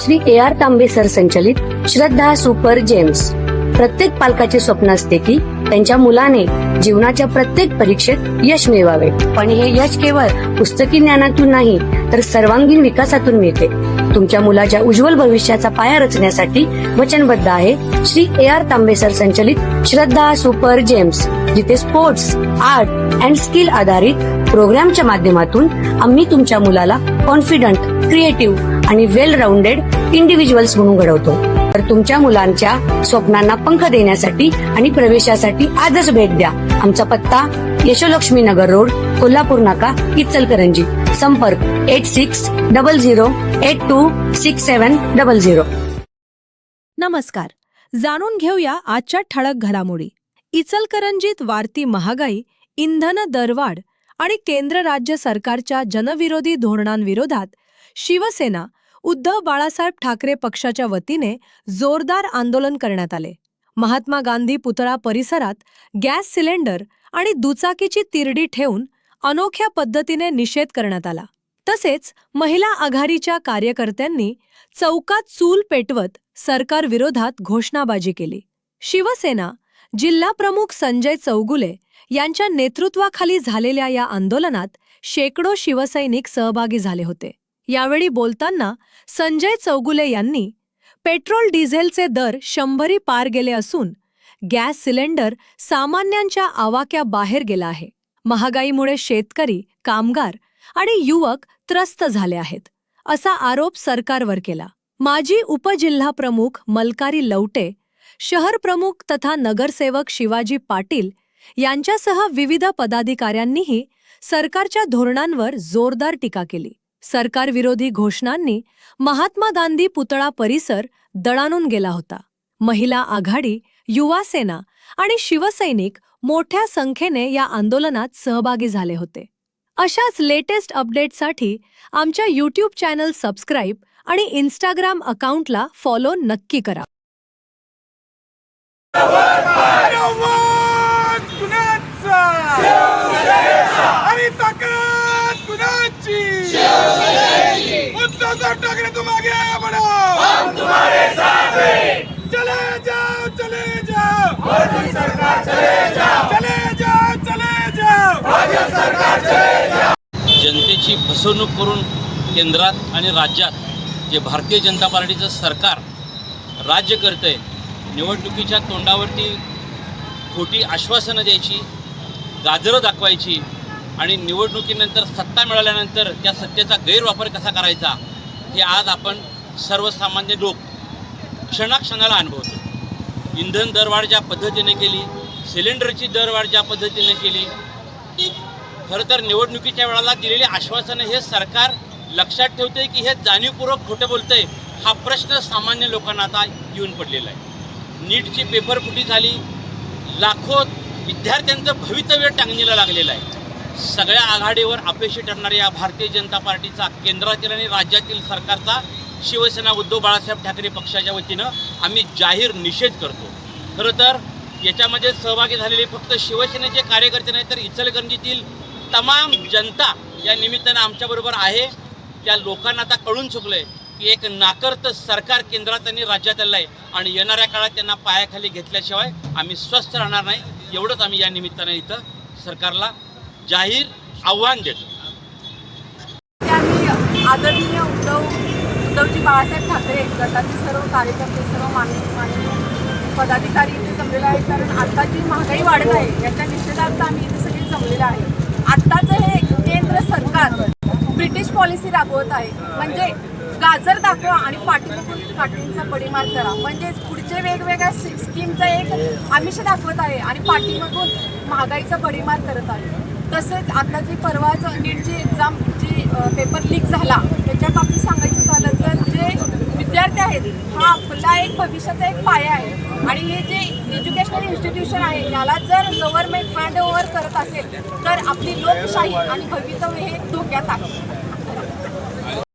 Shri AR तांबे sir संचलित श्रद्धा super gems. प्रत्येक पालकाचे स्वप्न असते की त्यांच्या मुलाने जीवनाच्या प्रत्येक परीक्षेत यश मिळवावे, पण हे यश केवळ पुस्तकी ज्ञानातून नाही तर सर्वांगीण विकासातून मिळते. तुमच्या मुलाच्या उज्ज्वल भविष्याचा पाया रचण्यासाठी वचनबद्ध आहे श्री AR तांबे सर संचलित श्रद्धा सुपर जेम्स, जिथे स्पोर्ट्स, आर्ट अँड स्किल आधारित प्रोग्रामच्या माध्यमातून आम्ही तुमच्या मुलाला कॉन्फिडंट, क्रिएटिव्ह आणि वेल राऊंडेड इंडिव्हिज्युअल्स म्हणून घडवतो. तर तुमच्या मुलांच्या स्वप्नांना पंख देण्यासाठी आणि प्रवेशासाठी आजच भेट द्या. आमचा पत्ता यशोलक्ष्मी नगर रोड, कोल्हापूर नाका, इचलकरंजी. संपर्क 8600826700. नमस्कार. जाणून घेऊया आजच्या ठळक घडामोडी. इचलकरंजीत वाढती महागाई, इंधन दरवाढ आणि केंद्र राज्य सरकारच्या जनविरोधी धोरणांविरोधात शिवसेना, उद्धव बाळासाहेब ठाकरे पक्षाच्या वतीने जोरदार आंदोलन करण्यात आले. महात्मा गांधी पुतळा परिसरात गॅस सिलेंडर आणि दुचाकीची तिरडी ठेवून अनोख्या पद्धतीने निषेध करण्यात आला. तसेच महिला आघाडीच्या कार्यकर्त्यांनी चौकात चूल पेटवत सरकार विरोधात घोषणाबाजी केली. शिवसेना जिल्हा प्रमुख संजय चौगुले यांच्या नेतृत्वाखाली झालेल्या या आंदोलनात शेकडो शिवसैनिक सहभागी झाले होते. यावेळी बोलताना संजय चौगुले यांनी पेट्रोल डिझेलचे दर 100 पार गेले असून गॅस सिलेंडर सामान्यांच्या आवाक्याबाहेर गेला आहे. महागाईमुळे शेतकरी, कामगार आणि युवक त्रस्त झाले आहेत, असा आरोप सरकारवर केला. माजी उपजिल्हाप्रमुख मलकारी लवटे, शहर प्रमुख तथा नगरसेवक शिवाजी पाटील यांच्यासह विविध पदाधिकाऱ्यांनीही सरकारच्या धोरणांवर जोरदार टीका केली. सरकारविरोधी घोषणांनी महात्मा गांधी पुतळा परिसर दणाणून गेला होता. महिला आघाडी, युवा सेना आणि शिवसैनिक मोठ्या संख्येने या आंदोलनात सहभागी झाले होते. अशाच लेटेस्ट अपडेट्ससाठी आमच्या YouTube चॅनल सबस्क्राईब आणि Instagram अकाउंटला फॉलो नक्की करा. ठाकरे तुम आगे आया बढ़ो, हम तुम्हारे साथ हैं. चले जाओ भाजप सरकार, चले जाओ भाजप सरकार, चले जाओ. जनतेची फसवणूक करून केंद्रात आणि राज्यात जे भारतीय जनता पार्टीचं सरकार राज्य करतंय, निवडणुकीच्या तोंडावरती खोटी आश्वासनं द्यायची, गाजरं दाखवायची आणि निवडणुकीनंतर सत्ता मिळाल्यानंतर त्या सत्तेचा गैरवापर कसा करायचा हे आज आपण सर्वसामान्य लोक क्षणाक्षणाला अनुभवतो. इंधन दरवाढ ज्या पद्धतीने केली, सिलेंडरची दरवाढ ज्या पद्धतीने केली, खरं तर निवडणुकीच्या वेळेला दिलेली आश्वासनं हे सरकार लक्षात ठेवते की हे जाणीवपूर्वक खोटं बोलतंय, हा प्रश्न सामान्य लोकांना आता येऊन पडलेला आहे. नीटची पेपरफुटी झाली, लाखो विद्यार्थ्यांचं भवितव्य टांगणीला लागलेलं आहे. सगळ्या आघाडीवर अपयशी ठरणाऱ्या या भारतीय जनता पार्टीचा केंद्रातील आणि राज्यातील सरकारचा शिवसेना, उद्धव बाळासाहेब ठाकरे पक्षाच्या वतीनं आम्ही जाहीर निषेध करतो. खरं तर याच्यामध्ये सहभागी झालेले फक्त शिवसेनेचे कार्यकर्ते नाही तर इचलकरंजीतील तमाम जनता या निमित्तानं आमच्याबरोबर आहे. त्या लोकांना आता कळून चुकलंय की एक नाकर्त सरकार केंद्रात आणि राज्यात आलं आहे आणि येणाऱ्या काळात त्यांना पायाखाली घेतल्याशिवाय आम्ही स्वस्थ राहणार नाही. एवढंच आम्ही या निमित्तानं इथं सरकारला जाहीर आव्हान देतो. आदरणीय उद्धवजी बाळासाहेब ठाकरे गटाचे सर्व कार्यकर्ते, सर्व मान्य पदाधिकारी इथे जमलेले आहेत. कारण आता जी महागाई वाढत आहे याच्या निषेधार्थ आम्ही इथे सगळे जमलेलं आहे. आत्ताचं हे केंद्र सरकार ब्रिटिश पॉलिसी राबवत आहे, म्हणजे गाजर दाखवा आणि पाठीमागून काठींचा पडीमार करा. म्हणजे पुढचे वेगवेगळ्या स्कीमचा एक आमिष दाखवत आहे आणि पाठीमागून महागाईचा पडीमार करत आहे. तसेच आता जी परवाच नीटची एक्झाम जी पेपर लीक झाला त्याच्या बाबतीत सांगायचं झालं तर जे विद्यार्थी आहेत हा आपला एक भविष्याचा एक पाया आहे आणि हे जे एज्युकेशनल इन्स्टिट्यूशन आहे याला जर गव्हर्नमेंट हँड ओव्हर करत असेल तर आपली लोकशाही आणि भवितव्य हे धोक्यात आहे.